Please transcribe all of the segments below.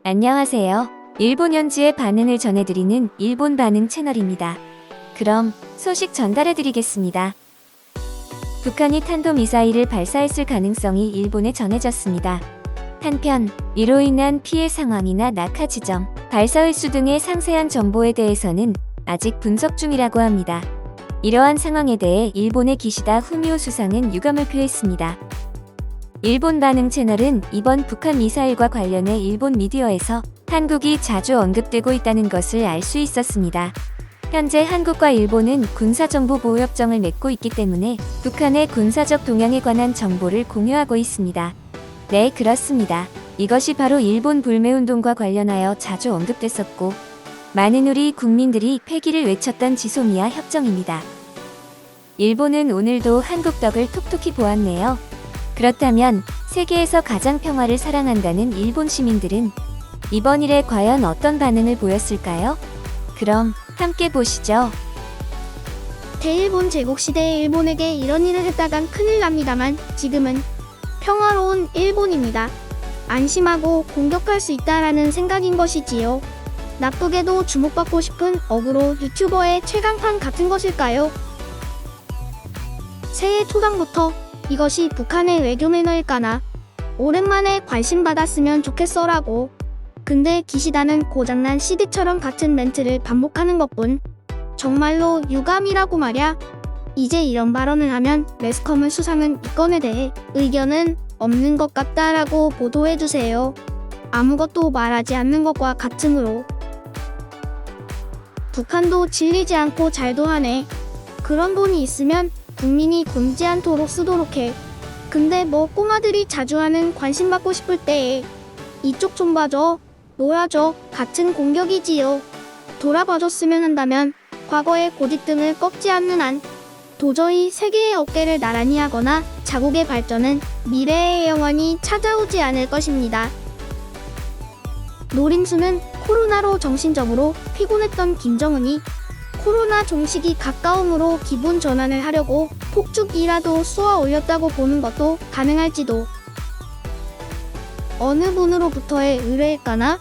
안녕하세요. 일본 현지의 반응을 전해드리는 일본 반응 채널입니다. 그럼 소식 전달해드리겠습니다. 북한이 탄도미사일을 발사했을 가능성이 일본에 전해졌습니다. 한편 이로 인한 피해 상황이나 낙하 지점, 발사 횟수 등의 상세한 정보에 대해서는 아직 분석 중이라고 합니다. 이러한 상황에 대해 일본의 기시다 후미오 수상은 유감을 표했습니다. 일본 반응 채널은 이번 북한 미사일과 관련해 일본 미디어에서 한국이 자주 언급되고 있다는 것을 알 수 있었습니다. 현재 한국과 일본은 군사정보보호협정을 맺고 있기 때문에 북한의 군사적 동향에 관한 정보를 공유하고 있습니다. 네, 그렇습니다. 이것이 바로 일본 불매운동과 관련하여 자주 언급됐었고 많은 우리 국민들이 폐기를 외쳤던 지소미아 협정입니다. 일본은 오늘도 한국 덕을 톡톡히 보았네요. 그렇다면 세계에서 가장 평화를 사랑한다는 일본 시민들은 이번 일에 과연 어떤 반응을 보였을까요? 그럼 함께 보시죠. 대일본 제국시대의 일본에게 이런 일을 했다간 큰일 납니다만 지금은 평화로운 일본입니다. 안심하고 공격할 수 있다라는 생각인 것이지요. 나쁘게도 주목받고 싶은 어그로 유튜버의 최강판 같은 것일까요? 새해 초반부터 이것이 북한의 외교 매너일까나 오랜만에 관심 받았으면 좋겠어라고. 근데 기시다는 고장난 CD처럼 같은 멘트를 반복하는 것뿐. 정말로 유감이라고 말야. 이제 이런 발언을 하면 매스컴은 수상은 이 건에 대해 의견은 없는 것 같다라고 보도해주세요. 아무것도 말하지 않는 것과 같으므로. 북한도 질리지 않고 잘도 하네. 그런 돈이 있으면 국민이 굶지 않도록 쓰도록 해. 근데 뭐 꼬마들이 자주 하는 관심 받고 싶을 때에 이쪽 좀 봐줘, 놀아줘 같은 공격이지요. 돌아봐줬으면 한다면 과거의 고집등을 꺾지 않는 한 도저히 세계의 어깨를 나란히 하거나 자국의 발전은 미래에 영원히 찾아오지 않을 것입니다. 노림수는 코로나로 정신적으로 피곤했던 김정은이 코로나 종식이 가까움으로 기분 전환을 하려고 폭죽이라도 쏘아 올렸다고 보는 것도 가능할지도. 어느 분으로부터의 의뢰일까나?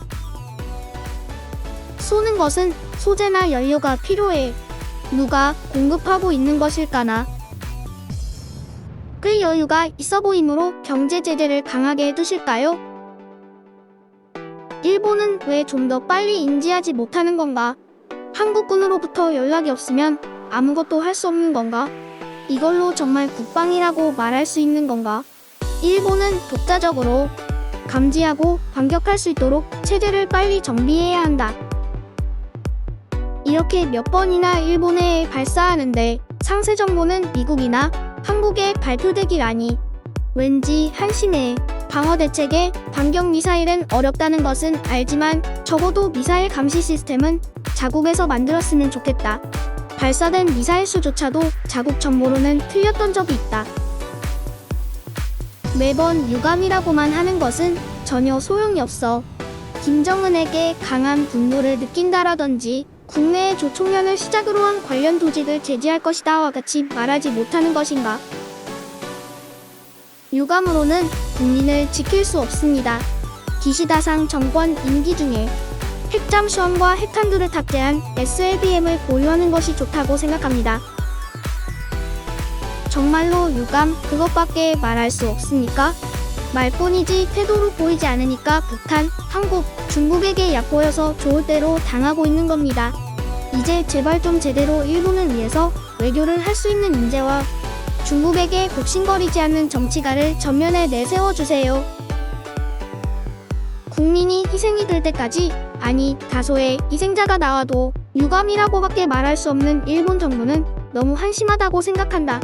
쏘는 것은 소재나 연료가 필요해. 누가 공급하고 있는 것일까나? 꽤 여유가 있어 보이므로 경제 제재를 강하게 해두실까요? 일본은 왜 좀 더 빨리 인지하지 못하는 건가? 한국군으로부터 연락이 없으면 아무것도 할 수 없는 건가? 이걸로 정말 국방이라고 말할 수 있는 건가? 일본은 독자적으로 감지하고 반격할 수 있도록 체제를 빨리 정비해야 한다. 이렇게 몇 번이나 일본에 발사하는데 상세 정보는 미국이나 한국에 발표되기라니. 왠지 한심해. 방어 대책에 반격 미사일은 어렵다는 것은 알지만 적어도 미사일 감시 시스템은 자국에서 만들었으면 좋겠다. 발사된 미사일 수조차도 자국 정보로는 틀렸던 적이 있다. 매번 유감이라고만 하는 것은 전혀 소용이 없어. 김정은에게 강한 분노를 느낀다라든지 국내의 조총련을 시작으로 한 관련 조직을 제지할 것이다와 같이 말하지 못하는 것인가? 유감으로는 국민을 지킬 수 없습니다. 기시다상 정권 임기 중에 핵잠수함과 핵탄두를 탑재한 SLBM을 보유하는 것이 좋다고 생각합니다. 정말로 유감 그것밖에 말할 수 없습니까? 말뿐이지 태도로 보이지 않으니까 북한, 한국, 중국에게 얕보여서 좋을 대로 당하고 있는 겁니다. 이제 제발 좀 제대로 일본을 위해서 외교를 할 수 있는 인재와 중국에게 곡신거리지 않는 정치가를 전면에 내세워주세요. 국민이 희생이 될 때까지, 아니 다소의 희생자가 나와도 유감이라고밖에 말할 수 없는 일본 정부는 너무 한심하다고 생각한다.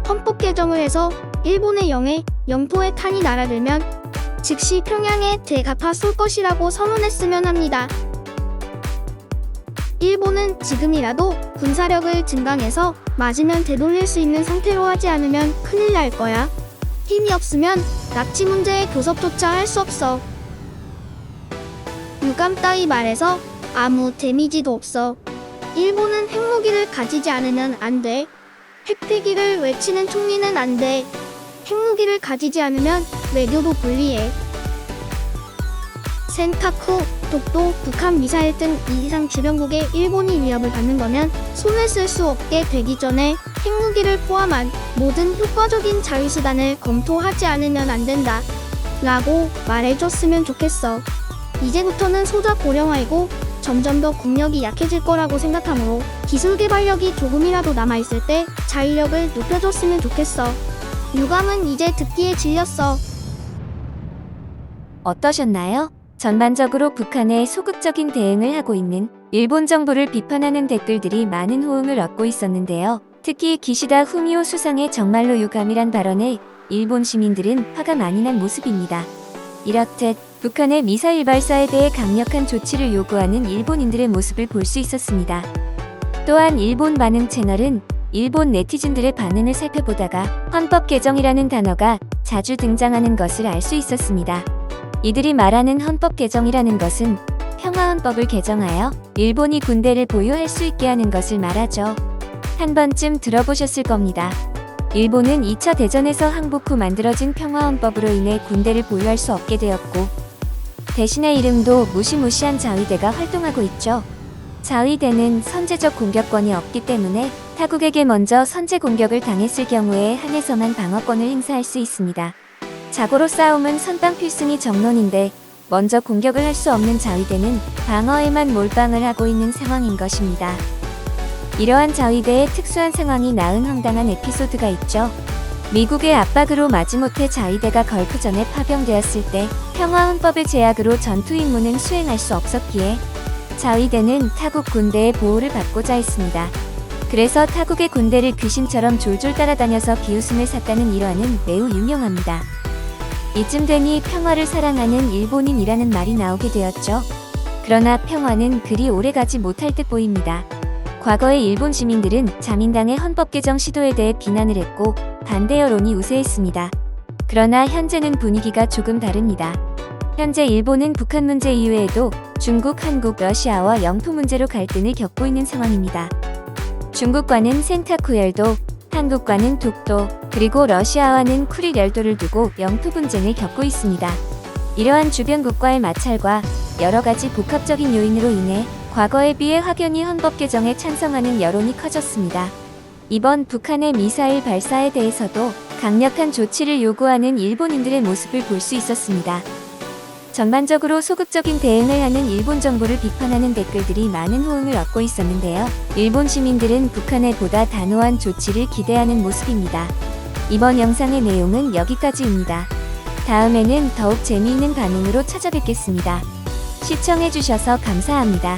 헌법 개정을 해서 일본의 영토에 탄이 날아들면 즉시 평양에 대갚아 쏠 것이라고 선언했으면 합니다. 일본은 지금이라도 군사력을 증강해서 맞으면 되돌릴 수 있는 상태로 하지 않으면 큰일 날 거야. 힘이 없으면 납치 문제의 교섭조차 할 수 없어. 유감 따위 말해서 아무 데미지도 없어. 일본은 핵무기를 가지지 않으면 안 돼. 핵폐기를 외치는 총리는 안 돼. 핵무기를 가지지 않으면 외교도 불리해. 센카쿠, 독도, 북한 미사일 등 이 이상 주변국의 일본이 위협을 받는 거면 손을 쓸 수 없게 되기 전에 핵무기를 포함한 모든 효과적인 자위수단을 검토하지 않으면 안 된다. 라고 말해줬으면 좋겠어. 이제부터는 소작 고령화이고 점점 더 국력이 약해질 거라고 생각하므로 기술 개발력이 조금이라도 남아있을 때 자위력을 높여줬으면 좋겠어. 유감은 이제 듣기에 질렸어. 어떠셨나요? 전반적으로 북한에 소극적인 대응을 하고 있는 일본 정부를 비판하는 댓글들이 많은 호응을 얻고 있었는데요. 특히 기시다 후미오 수상의 정말로 유감이란 발언에 일본 시민들은 화가 많이 난 모습입니다. 이렇듯 북한의 미사일 발사에 대해 강력한 조치를 요구하는 일본인들의 모습을 볼 수 있었습니다. 또한 일본 반응 채널은 일본 네티즌들의 반응을 살펴보다가 헌법 개정이라는 단어가 자주 등장하는 것을 알 수 있었습니다. 이들이 말하는 헌법 개정이라는 것은 평화헌법을 개정하여 일본이 군대를 보유할 수 있게 하는 것을 말하죠. 한 번쯤 들어보셨을 겁니다. 일본은 2차 대전에서 항복 후 만들어진 평화헌법으로 인해 군대를 보유할 수 없게 되었고, 대신에 이름도 무시무시한 자위대가 활동하고 있죠. 자위대는 선제적 공격권이 없기 때문에 타국에게 먼저 선제 공격을 당했을 경우에 한해서만 방어권을 행사할 수 있습니다. 자고로 싸움은 선빵 필승이 정론인데 먼저 공격을 할 수 없는 자위대는 방어에만 몰빵을 하고 있는 상황인 것입니다. 이러한 자위대의 특수한 상황이 낳은 황당한 에피소드가 있죠. 미국의 압박으로 마지못해 자위대가 걸프전에 파병되었을 때 평화헌법의 제약으로 전투 임무는 수행할 수 없었기에 자위대는 타국 군대의 보호를 받고자 했습니다. 그래서 타국의 군대를 귀신처럼 졸졸 따라다녀서 비웃음을 샀다는 일화는 매우 유명합니다. 이쯤 되니 평화를 사랑하는 일본인이라는 말이 나오게 되었죠. 그러나 평화는 그리 오래가지 못할 듯 보입니다. 과거에 일본 시민들은 자민당의 헌법 개정 시도에 대해 비난을 했고 반대 여론이 우세했습니다. 그러나 현재는 분위기가 조금 다릅니다. 현재 일본은 북한 문제 이외에도 중국, 한국, 러시아와 영토 문제로 갈등을 겪고 있는 상황입니다. 중국과는 센카쿠 열도, 한국과는 독도, 그리고 러시아와는 쿠릴 열도를 두고 영토 분쟁을 겪고 있습니다. 이러한 주변국과의 마찰과 여러 가지 복합적인 요인으로 인해 과거에 비해 확연히 헌법 개정에 찬성하는 여론이 커졌습니다. 이번 북한의 미사일 발사에 대해서도 강력한 조치를 요구하는 일본인들의 모습을 볼 수 있었습니다. 전반적으로 소극적인 대응을 하는 일본 정부를 비판하는 댓글들이 많은 호응을 얻고 있었는데요. 일본 시민들은 북한의 보다 단호한 조치를 기대하는 모습입니다. 이번 영상의 내용은 여기까지입니다. 다음에는 더욱 재미있는 반응으로 찾아뵙겠습니다. 시청해주셔서 감사합니다.